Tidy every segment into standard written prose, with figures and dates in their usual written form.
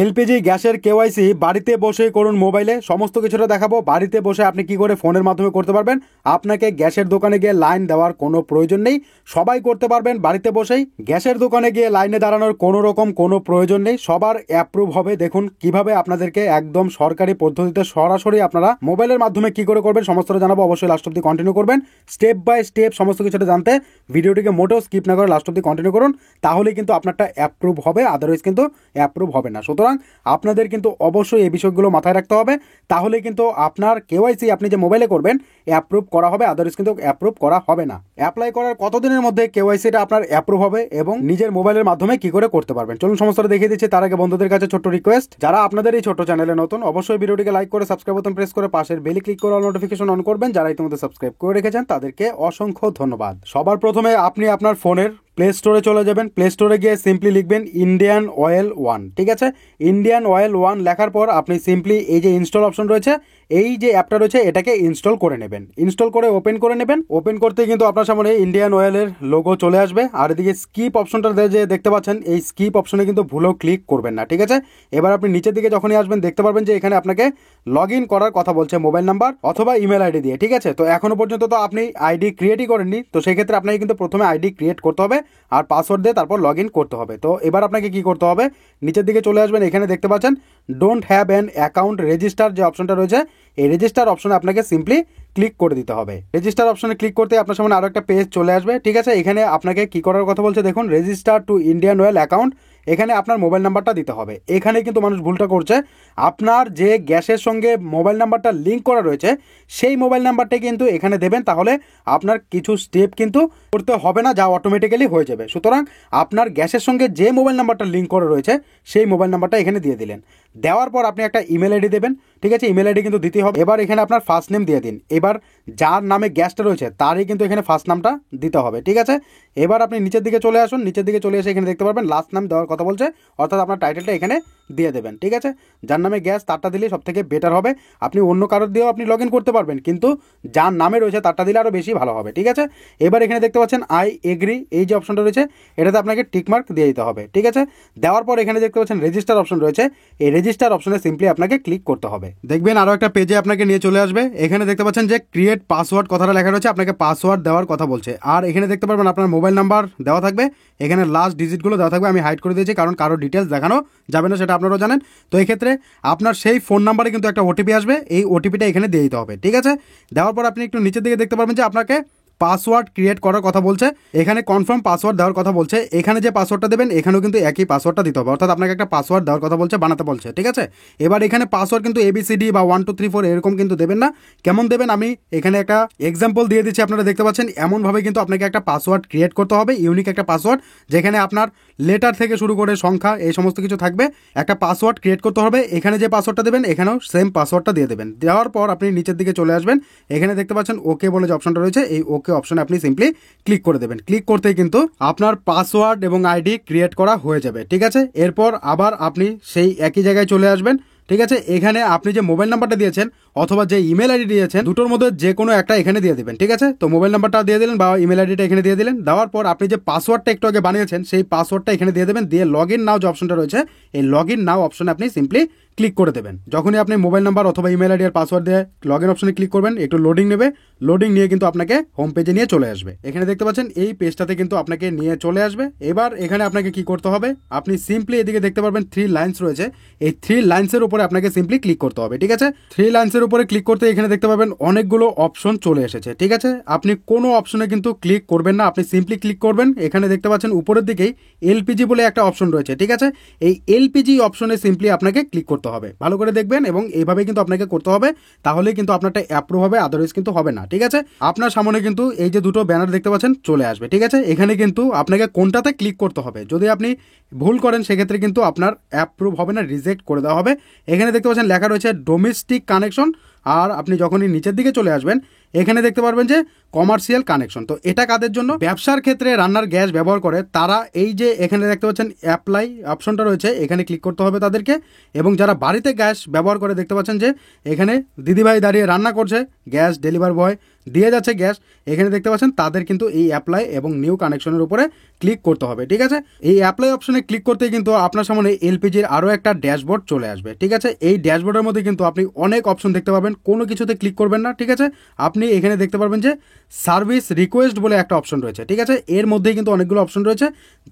LPG গ্যাসের KYC বাড়িতে বসে করুন মোবাইলে, সমস্ত কিছুটা দেখাবো। বাড়িতে বসে আপনি কি করে ফোনের মাধ্যমে করতে পারবেন। আপনাকে গ্যাসের দোকানে গিয়ে লাইন দেওয়ার কোনো প্রয়োজন নেই, সবাই করতে পারবেন বাড়িতে বসেই। গ্যাসের দোকানে গিয়ে লাইনে দাঁড়ানোর কোনো রকম কোনো প্রয়োজন নেই, সবার অ্যাপ্রুভ হবে। দেখুন কিভাবে আপনাদেরকে একদম সরকারি পদ্ধতিতে সরাসরি আপনারা মোবাইলের মাধ্যমে কি করে করবেন সমস্তটা জানাবো। অবশ্যই লাস্ট অব্দি কন্টিনিউ করবেন, স্টেপ বাই স্টেপ সমস্ত কিছুটা জানতে ভিডিওটিকে মোটেও স্কিপ না করে লাস্ট অব্দি কন্টিনিউ করুন, তাহলেই কিন্তু আপনারটা অ্যাপ্রুভ হবে, আদারওয়াইজ কিন্তু অ্যাপ্রুভ হবে না। সুতরাং আপনাদের কিন্তু অবশ্যই এই বিষয়গুলো মাথায় রাখতে হবে, তাহলে কিন্তু আপনার কেওয়াইসি আপনি যে মোবাইলে করবেন অ্যাপ্রুভ করা হবে, আদারওয়াইজ কিন্তু অ্যাপ্রুভ করা হবে না। অ্যাপ্লাই করার কতদিনের মধ্যে কেওয়াইসিটা আপনার অ্যাপ্রুভ হবে এবং নিজের মোবাইলের মাধ্যমে কি করে করতে পারবেন চলুন সমস্তটা দেখিয়ে দিচ্ছি। তার আগে বন্ধুদের কাছে ছোট্ট রিকোয়েস্ট, যারা আপনাদের এই ছোট্ট চ্যানেলে নতুন অবশ্যই ভিডিওটিকে লাইক করে সাবস্ক্রাইব বাটন প্রেস করে পাশের বেল ক্লিক করে অল নোটিফিকেশন অন করবেন। যারা ইতিমধ্যে সাবস্ক্রাইব করে রেখেছেন তাদেরকে অসংখ্য ধন্যবাদ। সবার প্রথমে আপনি আপনার ফোনের প্লে স্টোরে চলে যাবেন। প্লে স্টোরে গিয়ে সিম্পলি লিখবেন ইন্ডিয়ান অয়েল 1, ঠিক আছে। ইন্ডিয়ান অয়েল 1 লেখার পর আপনি সিম্পলি এই যে ইনস্টল অপশন রয়েছে, এই যে অ্যাপটা রয়েছে এটাকে ইনস্টল করে নেবেন। ইনস্টল করে ওপেন করে নেবেন। ওপেন করতে কিন্তু আপনার সামনে ইন্ডিয়ান অয়েলের লোগো চলে আসবে। আর এদিকে স্কিপ অপশনটা যে দেখতে পাচ্ছেন, এই স্কিপ অপশনে কিন্তু ভুলেও ক্লিক করবেন না, ঠিক আছে। এবার আপনি নিচের দিকে যখনই আসবেন দেখতে পারবেন যে এখানে আপনাকে লগ ইন করার কথা বলছে মোবাইল নাম্বার অথবা ইমেল আইডি দিয়ে, ঠিক আছে। তো এখনো পর্যন্ত তো আপনি আইডি ক্রিয়েটই করেননি, তো সেই ক্ষেত্রে আপনাকে কিন্তু প্রথমে আইডি ক্রিয়েট করতে হবে আর পাসওয়ার্ড দিয়ে তারপর লগ ইন করতে হবে। তো এবার আপনাকে কি করতে হবে, নিচের দিকে চলে আসবেন। এখানে দেখতে পাচ্ছেন don't have an account register যে অপশনটা রয়েছে, এই রেজিস্টার অপশনে আপনাকে সিম্পলি ক্লিক করে দিতে হবে। রেজিস্টার অপশনে ক্লিক করতে আপনার সামনে আরো একটা পেজ চলে আসবে, ঠিক আছে। এখানে আপনাকে কি করার কথা বলছে দেখুন, register to Indian oil account. এখানে আপনার মোবাইল নাম্বারটা দিতে হবে। এখানে কিন্তু মানুষ ভুলটা করছে, আপনার যে গ্যাসের সঙ্গে মোবাইল নাম্বারটা লিঙ্ক করা রয়েছে সেই মোবাইল নাম্বারটাই কিন্তু এখানে দেবেন, তাহলে আপনার কিছু স্টেপ কিন্তু করতে হবে না, যা অটোমেটিক্যালি হয়ে যাবে। সুতরাং আপনার গ্যাসের সঙ্গে যে মোবাইল নাম্বারটা লিঙ্ক করা রয়েছে সেই মোবাইল নাম্বারটা এখানে দিয়ে দিলেন। দেওয়ার পর আপনি একটা ইমেল আইডি দেবেন, ঠিক আছে। ইমেল আইডি কিন্তু দিতে হবে। এবার এখানে আপনার ফার্স্ট নেম দিয়ে দিন। এবার যার নামে গ্যাসটা রয়েছে তারই কিন্তু এখানে ফার্স্ট নামটা দিতে হবে, ঠিক আছে। এবার আপনি নিচের দিকে চলে আসুন। নিচের দিকে চলে এসে এখানে দেখতে পারবেন লাস্ট নাম দেওয়ার কথা বলছে, অর্থাৎ আপনার টাইটেলটা এখানে দিয়ে দেবেন, ঠিক আছে। যার নামে গ্যাস তারটা দিলে সব থেকে বেটার হবে। আপনি অন্য কারোর দিয়েও আপনি লগ ইন করতে পারবেন, কিন্তু যার নামে রয়েছে তারটা দিলে আরও বেশি ভালো হবে, ঠিক আছে। এবার এখানে দেখতে পাচ্ছেন আই এগ্রি, এই যে অপশনটা রয়েছে এটাতে আপনাকে টিকমার্ক দিয়ে দিতে হবে, ঠিক আছে। দেওয়ার পর এখানে দেখতে পাচ্ছেন রেজিস্টার অপশন রয়েছে, এই রেজিস্টার অপশনে সিম্পলি আপনাকে ক্লিক করতে হবে। দেখবেন আরও একটা পেজে আপনাকে নিয়ে চলে আসবে। এখানে দেখতে পাচ্ছেন যে ক্রিয়েট পাসওয়ার্ড কথাটা লেখা রয়েছে, আপনাকে পাসওয়ার্ড দেওয়ার কথা বলছে। আর এখানে দেখতে পারবেন আপনার মোবাইল নাম্বার দেওয়া থাকবে, এখানে লাস্ট ডিজিটগুলো দেওয়া থাকবে। আমি হাইড করে দিয়েছি কারণ কারো ডিটেলস দেখানো যাবে না, সেটা আপনারাও জানেন। তো এই ক্ষেত্রে আপনার সেই ফোন নাম্বারে কিন্তু একটা ওটিপি আসবে, এই ওটিপিটা এখানে দিয়ে দিতে হবে, ঠিক আছে। দেওয়ার পর আপনি একটু নিচের দিকে দেখতে পারবেন যে আপনাকে পাসওয়ার্ড ক্রিয়েট করার কথা বলছে, এখানে কনফার্ম পাসওয়ার্ড দেওয়ার কথা বলছে। এখানে যে পাসওয়ার্ডটা দেবেন এখানেও কিন্তু একই পাসওয়ার্ডটা দিতে হবে, অর্থাৎ আপনাকে একটা পাসওয়ার্ড দেওয়ার কথা বলছে, বানাতে বলছে, ঠিক আছে। এবার এখানে পাসওয়ার্ড কিন্তু ABCD বা 1 2 3 4 এরকম কিন্তু দেবেন না। কেমন দেবেন আমি এখানে একটা এক্সাম্পল দিয়ে দিচ্ছি, আপনারা দেখতে পাচ্ছেন। এমনভাবে কিন্তু আপনাকে একটা পাসওয়ার্ড ক্রিয়েট করতে হবে, ইউনিক একটা পাসওয়ার্ড, যেখানে আপনার লেটার থেকে শুরু করে সংখ্যা এই সমস্ত কিছু থাকবে। একটা পাসওয়ার্ড ক্রিয়েট করতে হবে। এখানে যে পাসওয়ার্ডটা দেবেন এখানেও সেম পাসওয়ার্ডটা দিয়ে দেবেন। দেওয়ার পর আপনি নিচের দিকে চলে আসবেন। এখানে দেখতে পাচ্ছেন ওকে বলে যে অপশনটা রয়েছে, এই ওকে অপশনে আপনি সিম্পলি ক্লিক করে দেবেন। ক্লিক করতেই কিন্তু আপনার পাসওয়ার্ড এবং আইডি ক্রিয়েট করা হয়ে যাবে, ঠিক আছে। এরপর আবার আপনি সেই একই জায়গায় চলে আসবেন, ঠিক আছে। এখানে আপনি যে মোবাইল নাম্বারটা দিয়েছেন অথবা যে ইমেল আইডি দিয়েছেন দুটোর মধ্যে যে কোনো একটা এখানে দিয়ে দেবেন, ঠিক আছে। তো মোবাইল নাম্বারটা দিয়ে দিলেন বা ইমেল আইডিটা এখানে দিয়ে দিলেন। দেওয়ার পর আপনি যে পাসওয়ার্ডটা একটু আগে বানিয়েছেন সেই পাসওয়ার্ডটা এখানে দিয়ে দেবেন। দিয়ে লগ ইন নাও যে অপশনটা রয়েছে এই লগ ইন নাও অপশনে আপনি সিম্পলি ক্লিক করে দেবেন। যখনই আপনি মোবাইল নাম্বার অথবা ইমেল আইডি আর পাসওয়ার্ড দিয়ে লগ ইন অপশনে ক্লিক করবেন, একটু লোডিং নেবে। লোডিং নিয়ে কিন্তু আপনাকে হোম পেজে নিয়ে চলে আসবে। এখানে দেখতে পাচ্ছেন এই পেজটাতে কিন্তু আপনাকে নিয়ে চলে আসবে। এবার এখানে আপনাকে কি করতে হবে, আপনি সিম্পলি এদিকে দেখতে পারবেন 3 লাইন্স রয়েছে, এই 3 লাইন্সের উপরে আপনাকে সিম্পলি ক্লিক করতে হবে, ঠিক আছে। 3 লাইন্সের উপরে ক্লিক করতে এখানে দেখতে পাবেন অনেকগুলো অপশন চলে এসেছে, ঠিক আছে। আপনি কোনো অপশনে কিন্তু ক্লিক করবেন না, আপনি সিম্পলি ক্লিক করবেন। এখানে দেখতে পাচ্ছেন উপরের দিকেই এলপিজি বলে একটা অপশন রয়েছে, ঠিক আছে। এই এলপিজি অপশনে সিম্পলি আপনাকে ক্লিক করতে হবে। ভালো করে দেখবেন এবং এইভাবে কিন্তু আপনাকে করতে হবে, তাহলে কিন্তু আপনারটা অ্যাপ্রুভ হবে, আদারওয়াইজ কিন্তু হবে না, ঠিক আছে। আপনার সামনে কিন্তু এই যে দুটো ব্যানার দেখতে পাচ্ছেন চলে আসবে, ঠিক আছে। এখানে কিন্তু আপনাকে কোনটাতে ক্লিক করতে হবে, যদি আপনি ভুল করেন সেক্ষেত্রে কিন্তু আপনার অ্যাপ্রুভ হবে না, রিজেক্ট করে দেওয়া হবে। এখানে দেখতে পাচ্ছেন লেখা রয়েছে ডোমেস্টিক কানেকশন আর আপনি যখনই নিচের দিকে চলে আসবেন এখানে দেখতে পারবেন যে কমার্শিয়াল কানেকশন। তো এটা কাদের জন্য? ব্যবসার ক্ষেত্রে রান্নার গ্যাস ব্যবহার করে তারা এই যে এখানে দেখতে পাচ্ছেন অ্যাপ্লাই অপশনটা রয়েছে, এখানে ক্লিক করতে হবে তাদেরকে। এবং যারা বাড়িতে গ্যাস ব্যবহার করে দেখতে পাচ্ছেন যে এখানে দিদিভাই দাঁড়িয়ে রান্না করছে, গ্যাস ডেলিভার বয় দিয়ে যাচ্ছে গ্যাস, এখানে দেখতে পাচ্ছেন তাদের কিন্তু এই অ্যাপ্লাই এবং নিউ কানেকশনের উপরে ক্লিক করতে হবে। ঠিক আছে, এই অ্যাপ্লাই অপশনে ক্লিক করতে কিন্তু আপনার সামনে এলপিজির আরও একটা ড্যাশবোর্ড চলে আসবে। ঠিক আছে, এই ড্যাশবোর্ডের মধ্যে কিন্তু আপনি অনেক অপশন দেখতে পাবেন, কোনো কিছুতে ক্লিক করবেন না। ঠিক আছে, আপনি এখানে দেখতে পারবেন যে সার্ভিস রিকোয়েস্ট বলে একটা অপশন রয়েছে। ঠিক আছে, এর মধ্যেই কিন্তু অনেকগুলো অপশন রয়েছে,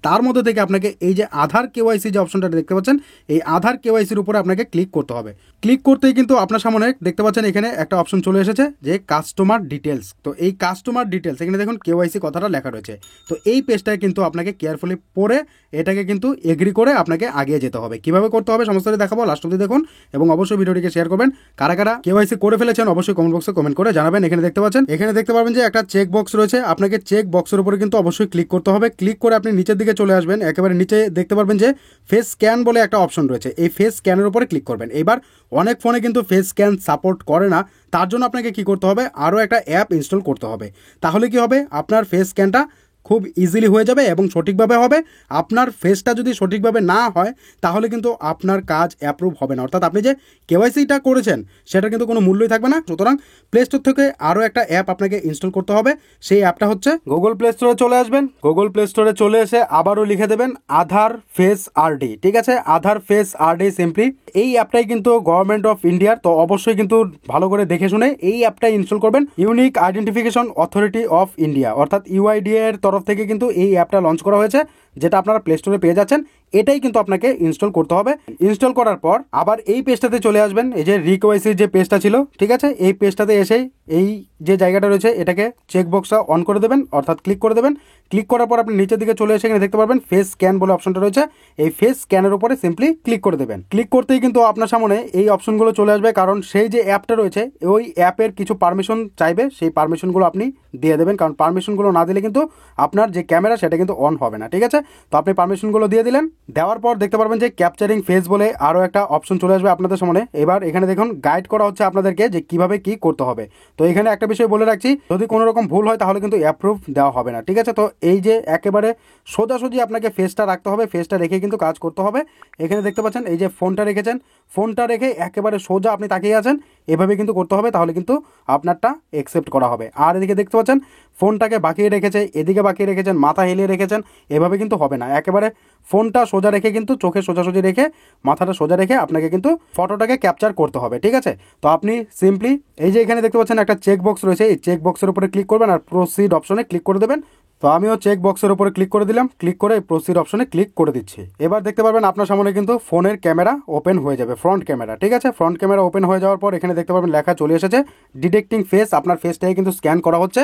তার মধ্যে থেকে আপনাকে এই যে আধার কেওয়াইসি যে অপশনটা দেখতে পাচ্ছেন, এই আধার কেওয়াইসির উপরে আপনাকে ক্লিক করতে হবে। ক্লিক করতেই কিন্তু আপনার সামনে দেখতে পাচ্ছেন এখানে একটা অপশন চলে এসেছে যে কাস্টমার ডিটেলস। তো এই কাস্টমার ডিটেলস এখানে দেখুন কেওয়াইসি কথাটা লেখা রয়েছে। তো এই পেজটায় কিন্তু আপনাকে কেয়ারফুলি পড়ে এটাকে কিন্তু এগ্রি করে আপনাকে আগিয়ে যেতে হবে। কিভাবে করতে হবে সমস্তটা দেখাবো, লাস্ট অবধি দেখুন এবং অবশ্যই ভিডিওটিকে শেয়ার করবেন। কারা কারা কেওয়াইসি করে ফেলেছেন অবশ্যই কমেন্ট বক্সে কমেন্ট করে জানাবেন। এখানে দেখতে পাচ্ছেন, এখানে দেখতে পারবেন যে একটা চেক বক্স রয়েছে, আপনাকে চেক বক্সের উপরে কিন্তু অবশ্যই ক্লিক করতে হবে। ক্লিক করে আপনি নিচের দিকে চলে আসবেন, একেবারে নিচে দেখতে পারবেন যে ফেস স্ক্যান বলে একটা অপশন রয়েছে, এই ফেস স্ক্যানের উপরে ক্লিক করবেন। এবার অনেক ফোনে কিন্তু ফেস স্ক্যান সাপোর্ট করে না, তার জন্য আপনাকে কি করতে হবে, আরও একটা অ্যাপ ইনস্টল করতে হবে। তাহলে কি হবে, আপনার ফেস স্ক্যানটা খুব ইজিলি হয়ে যাবে এবং সঠিকভাবে হবে। আপনার ফেসটা যদি সঠিকভাবে না হয় তাহলে কিন্তু আপনার কাজ অ্যাপ্রুভ হবে না, অর্থাৎ আপনি যে কেওয়াইসিটা করেছেন সেটার কিন্তু কোনো মূল্যই থাকবে না। সুতরাং প্লে স্টোর থেকে আরও একটা অ্যাপ আপনাকে ইনস্টল করতে হবে, সেই অ্যাপটা হচ্ছে গুগল প্লে স্টোরে চলে আসবেন। গুগল প্লে স্টোরে চলে এসে আবারও লিখে দেবেন আধার ফেস আরডি। ঠিক আছে, আধার ফেস আরডি সিম্পলি। এই অ্যাপটাই কিন্তু গভর্নমেন্ট অফ ইন্ডিয়ার, তো অবশ্যই কিন্তু ভালো করে দেখে শুনে এই অ্যাপটা ইনস্টল করবেন। Unique identification authority of India অর্থাৎ ইউআইডিএ এর তরফ থেকে কিন্তু এই অ্যাপটা লঞ্চ করা হয়েছে, যেটা আপনারা প্লে স্টোরে পেয়ে যাচ্ছেন। এটাই কিন্তু আপনাকে ইনস্টল করতে হবে। ইনস্টল করার পর আবার এই পেজটাতে চলে আসবেন, এই যে রিকোয়াইসির যে পেজটা ছিল, ঠিক আছে, এই পেজটাতে এসেই এই যে জায়গাটা রয়েছে এটাকে চেকবক্সটা অন করে দেবেন, অর্থাৎ ক্লিক করে দেবেন। ক্লিক করার পর আপনি নিচের দিকে চলে এসে এখানে দেখতে পারবেন ফেস স্ক্যান বলে অপশনটা রয়েছে, এই ফেস স্ক্যানের উপরে সিম্পলি ক্লিক করে দেবেন। ক্লিক করতেই কিন্তু আপনার সামনে এই অপশনগুলো চলে আসবে, কারণ সেই যে অ্যাপটা রয়েছে ওই অ্যাপের কিছু পারমিশন চাইবে, সেই পারমিশনগুলো আপনি দিয়ে দেবেন, কারণ পারমিশনগুলো না দিলে কিন্তু আপনার যে ক্যামেরা সেটা কিন্তু অন হবে না। ঠিক আছে, তো আপনি পারমিশনগুলো দিয়ে দিলেন। দেওয়ার পর দেখতে পারবেন যে ক্যাপচারিং ফেস বলে আরও একটা অপশন চলে আসবে আপনাদের সামনে। এবার এখানে দেখুন গাইড করা হচ্ছে আপনাদেরকে যে কিভাবে কি করতে হবে। তো এখানে একটা বিষয় বলে রাখছি, যদি কোনো রকম ভুল হয় তাহলে কিন্তু অ্যাপ্রুভ দেওয়া হবে না। ঠিক আছে, তো এই যে একেবারে সোজাসুজি আপনাকে ফেসটা রাখতে হবে, ফেসটা রেখে কিন্তু কাজ করতে হবে। এখানে দেখতে পাচ্ছেন এই যে ফোনটা রেখেছেন, ফোনটা রেখে একেবারে সোজা আপনি তাকিয়ে আছেন, এভাবে কিন্তু করতে হবে, তাহলে কিন্তু আপনারটা অ্যাকসেপ্ট করা হবে। আর এদিকে দেখতে পাচ্ছেন ফোনটাকে বাঁকিয়ে রেখেছে, এদিকে বাঁকিয়ে রেখেছেন, মাথা হেলিয়ে রেখেছেন, এভাবে কিন্তু হবে না। একেবারে ফোনটা সোজা রেখে কিন্তু চোখে সোজাসুজি রেখে মাথাটা সোজা রেখে আপনাকে কিন্তু ফটোটাকে ক্যাপচার করতে হবে। ঠিক আছে, তো আপনি সিম্পলি এই যে এখানে দেখতে পাচ্ছেন একটা চেক বক্স রয়েছে, এই চেক বক্সের উপরে ক্লিক করবেন আর প্রসিড অপশনে ক্লিক করে দেবেন। তো আমিও চেক বক্সের উপরে ক্লিক করে দিলাম, ক্লিক করে প্রসিড অপশনে ক্লিক করে দিচ্ছি। এবার দেখতে পারবেন আপনার সামনে কিন্তু ফোনের ক্যামেরা ওপেন হয়ে যাবে, ফ্রন্ট ক্যামেরা। ঠিক আছে, ফ্রন্ট ক্যামেরা ওপেন হয়ে যাওয়ার পর এখানে দেখতে পারবেন লেখা চলে এসেছে ডিটেক্টিং ফেস, আপনার ফেসটাই কিন্তু স্ক্যান করা হচ্ছে।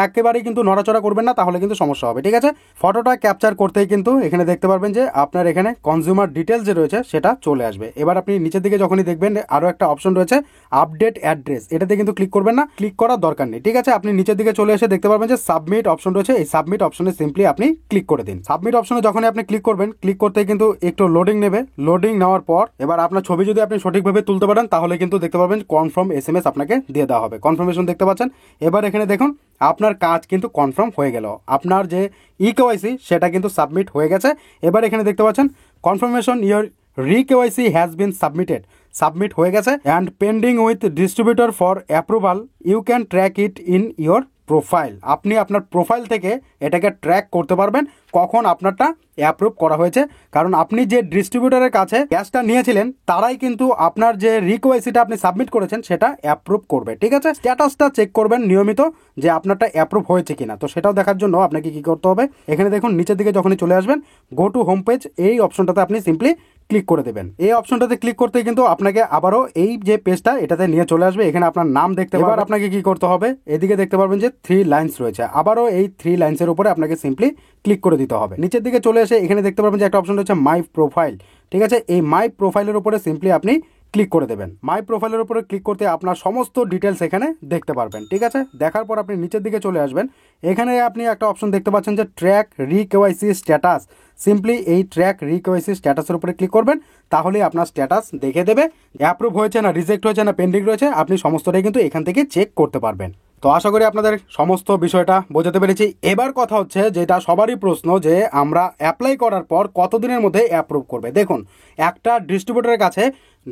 একেবারেই কিন্তু নড়াচড়া করবেন না, তাহলে কিন্তু সমস্যা হবে। ঠিক আছে, ফটোটা ক্যাপচার করতেই কিন্তু এখানে দেখতে পারবেন যে আপনার এখানে কনজিউমার ডিটেলস যে রয়েছে সেটা চলে আসবে। এবার আপনি নিচের দিকে যখনই দেখবেন আরও একটা অপশন রয়েছে আপডেট অ্যাড্রেস, এটাতে কিন্তু ক্লিক করবেন না, ক্লিক করার দরকার নেই। ঠিক আছে, আপনি নিচের দিকে চলে এসে দেখতে পারবেন যে সাবমিট অপশন রয়েছে, এই সাবমিট অপশনে সিম্পলি আপনি ক্লিক করে দিন। সাবমিট অপশনে যখনই আপনি ক্লিক করবেন, ক্লিক করতে কিন্তু একটু লোডিং নেবে। লোডিং নেওয়ার পর এবার আপনার ছবি যদি আপনি সঠিকভাবে তুলতে পারেন তাহলে কিন্তু দেখতে পারবেন কনফার্ম এসএমএস আপনাকে দিয়ে দেওয়া হবে, কনফার্মেশন দেখতে পাচ্ছেন। এবার এখানে দেখুন আপনার কাজ কিন্তু কনফার্ম হয়ে গেল, আপনার যে ইকেওয়াইসি সেটা কিন্তু সাবমিট হয়ে গেছে। এবার এখানে দেখতে পাচ্ছেন confirmation your re KYC has been submitted, submit হয়ে গেছে and pending with distributor for approval, you can track it in your profile. আপনি আপনার প্রোফাইল থেকে এটাকে ট্র্যাক করতে পারবেন কখন আপনারটা অ্যাপ্রুভ করা হয়েছে, কারণ আপনি যে ডিস্ট্রিবিউটরের কাছে গ্যাসটা নিয়েছিলেন তারাই কিন্তু আপনার যে রিকোয়েস্টটা আপনি সাবমিট করেছেন সেটা অ্যাপ্রুভ করবে। ঠিক আছে, স্ট্যাটাসটা চেক করবেন নিয়মিত যে আপনারটা অ্যাপ্রুভ হয়েছে কিনা। তো সেটাও দেখার জন্য আপনাকে কি করতে হবে, এখানে দেখুন নিচের দিকে যখনই চলে আসবেন গো টু হোম পেজ, এই অপশনটাতে আপনি সিম্পলি ক্লিক করে দেবেন। এই অপশনটাতে ক্লিক করতে কিন্তু আপনাকে আবারও এই যে পেজটা এটাতে নিয়ে চলে আসবে, এখানে আপনার নাম দেখতে পাবেন। এবার আপনাকে কি করতে হবে, এদিকে দেখতে পারবেন যে 3 লাইনস রয়েছে, আবারও এই 3 লাইনসের উপরে আপনাকে সিম্পলি ক্লিক করে দিতে হবে। নিচের দিকে চলে এসে এখানে দেখতে পারবেন যে একটা অপশন রয়েছে মাই প্রোফাইল। ঠিক আছে, এই মাই প্রোফাইলের উপরে সিম্পলি আপনি ক্লিক করে দেবেন। মাই প্রোফাইলের উপরে ক্লিক করতে আপনার সমস্ত ডিটেলস এখানে দেখতে পারবেন। ঠিক আছে, দেখার পর আপনি নিচের দিকে চলে আসবেন। এখানে আপনি একটা অপশন দেখতে পাচ্ছেন যে ট্র্যাক রি-কেওয়াইসি স্ট্যাটাস। সিম্পলি এই ট্র্যাক রি-কেওয়াইসি স্ট্যাটাসের উপরে ক্লিক করবেন, তাহলে আপনার স্ট্যাটাস দেখে দেবে অ্যাপ্রুভ হয়েছে না রিজেক্ট হয়েছে না পেন্ডিং রয়েছে, আপনি সমস্তটাই কিন্তু এখান থেকে চেক করতে পারবেন। তো আশা করি আপনাদের সমস্ত বিষয়টা বোঝাতে পেরেছি। এবার কথা হচ্ছে যেটা সবারই প্রশ্ন, যে আমরা অ্যাপ্লাই করার পর কতদিনের মধ্যে অ্যাপ্রুভ করবে। দেখুন, একটা ডিস্ট্রিবিউটরের কাছে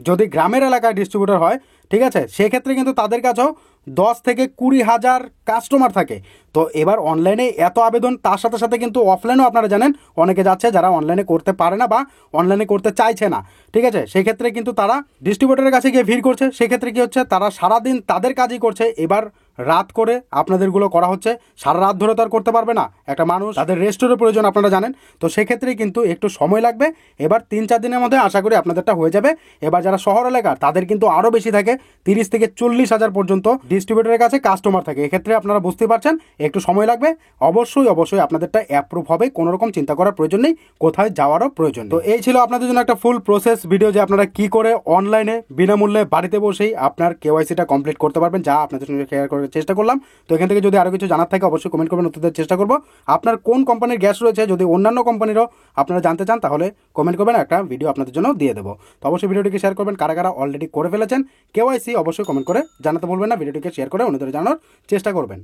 যদি গ্রামের এলাকায় ডিস্ট্রিবিউটর হয়, ঠিক আছে, সেক্ষেত্রে কিন্তু তাদের কাছেও 10 থেকে 20,000 কাস্টমার থাকে। তো এবার অনলাইনে এত আবেদন, তার সাথে সাথে কিন্তু অফলাইনেও আপনারা জানেন অনেকে যাচ্ছে যারা অনলাইনে করতে পারে না বা অনলাইনে করতে চাইছে না। ঠিক আছে, সেক্ষেত্রে কিন্তু তারা ডিস্ট্রিবিউটরের কাছে গিয়ে ভিড় করছে। সেক্ষেত্রে কী হচ্ছে, তারা সারাদিন তাদের কাজই করছে। এবার রাত করে আপনাদেরগুলো করা হচ্ছে, সারা রাত ধরে তো আর করতে পারবে না একটা মানুষ, তাদের রেস্টেরও প্রয়োজন আপনারা জানেন। তো সেক্ষেত্রে কিন্তু একটু সময় লাগবে। এবার 3-4 দিনের মধ্যে আশা করি আপনাদেরটা হয়ে যাবে। এবার যারা শহর এলাকার তাদের কিন্তু আরও বেশি থাকে, 30 থেকে 40,000 পর্যন্ত ডিস্ট্রিবিউটরের কাছে কাস্টমার থাকে। এক্ষেত্রে আপনারা বুঝতে পারছেন একটু সময় লাগবে। অবশ্যই আপনাদেরটা অ্যাপ্রুভ হবে, কোনো রকম চিন্তা করার প্রয়োজন নেই, কোথায় যাওয়ারও প্রয়োজন নেই। তো এই ছিল আপনাদের জন্য একটা ফুল প্রসেস ভিডিও, যে আপনারা কি করে অনলাইনে বিনামূল্যে বাড়িতে বসেই আপনার কেওয়াইসিটা কমপ্লিট করতে পারবেন, যা আপনাদের সঙ্গে শেয়ার করার চেষ্টা করলাম। তো এখান থেকে যদি আরও কিছু জানার থাকে অবশ্যই কমেন্ট করবেন, উত্তর দেওয়ার চেষ্টা করবো। আপনার কোন কোম্পানির গ্যাস রয়েছে, যদি অন্যান্য কোম্পানিরও আপনারা জানতে চান তাহলে কমেন্ট করবেন, একটা ভিডিও আপনাদের জন্য দিয়ে দেবো। তো অবশ্যই ভিডিওটিকে শেয়ার করবেন। কারা কারা অলরেডি করে ফেলেছেন কেওয়াইসি অবশ্যই কমেন্ট করে জানাতে ভুলবেন না। ভিডিওটিকে শেয়ার করে অন্যদের জানানোর চেষ্টা করবেন।